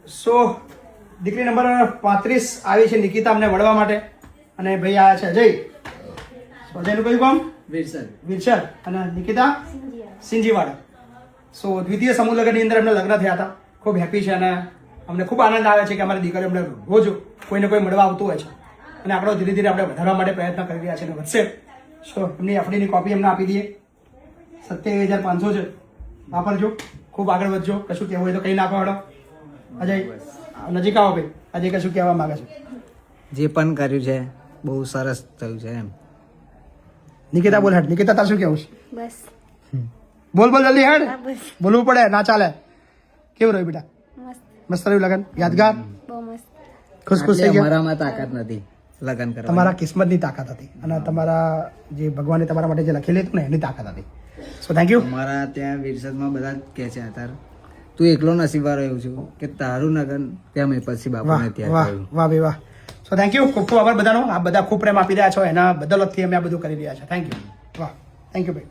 સો દીકરી નંબર 35 આવી છે નિકિતા અમને મળવા માટે અને ભાઈ આ છે અજય. અજયનું કયું ગામ? વિરસર. અને નિકિતા સિંજીવાડા. સો દ્વિતીય સમૂહ લગ્નની અંદર અમને લગ્ન થયા હતા. ખૂબ હેપી છે અને અમને ખૂબ આનંદ આવે છે કે અમારી દીકરીઓ અમને રોજ કોઈને કોઈ મળવા આવતું હોય છે અને આપણો ધીરે ધીરે આપણે વધારવા માટે પ્રયત્ન કરી રહ્યા છે અને વધશે. સો એમની એફડીની કોપી અમને આપી દઈએ. 27,500 છે, વાપરજો, ખૂબ આગળ વધજો. કશું કહેવું હોય તો કંઈ નાખો હડો. અજય નજીક આવો ભાઈ. અજય કશું કહેવા માંગે છે? જે પણ કર્યું છે બહુ સરસ થયું છે એમ. નિકિતા બોલ હેડ. નિકિતા તાર શું કહેવું છે? બસ બોલ જલ્દી હેડ. બસ બોલવું પડે, ના ચાલે. કેવું રહ્યું બેટા? મસ્ત, મસ્ત રહ્યું લગન? યાદગાર? બહુ મસ્ત. ખુશ થઈ ગયા? અમારામાં તાકાત નથી લગ્ન કરવા. તમારા કિસ્મતની તાકાત હતી અને તમારા જે ભગવાને તમારા માટે જે લખેલી હતું ને એની તાકાત હતી. So thank you. અમારા ત્યાં વિરસદમાં બધા જ કહે છે અત્યારે તું એકલો નસીબવાળો એવું છું કે તારું લગ્ન ત્યાં મેં પછી વાહ બાપુને ત્યાં વાહ થયું. વાહ ભાઈ વાહ. So thank you. ખૂબ ખૂબ આભાર બધાનો. આપ બધા ખૂબ પ્રેમ આપી રહ્યા છો, એના બદલતથી અમે આ બધું કરી રહ્યા છો. Thank you. વાહ થેન્ક યુ ભાઈ.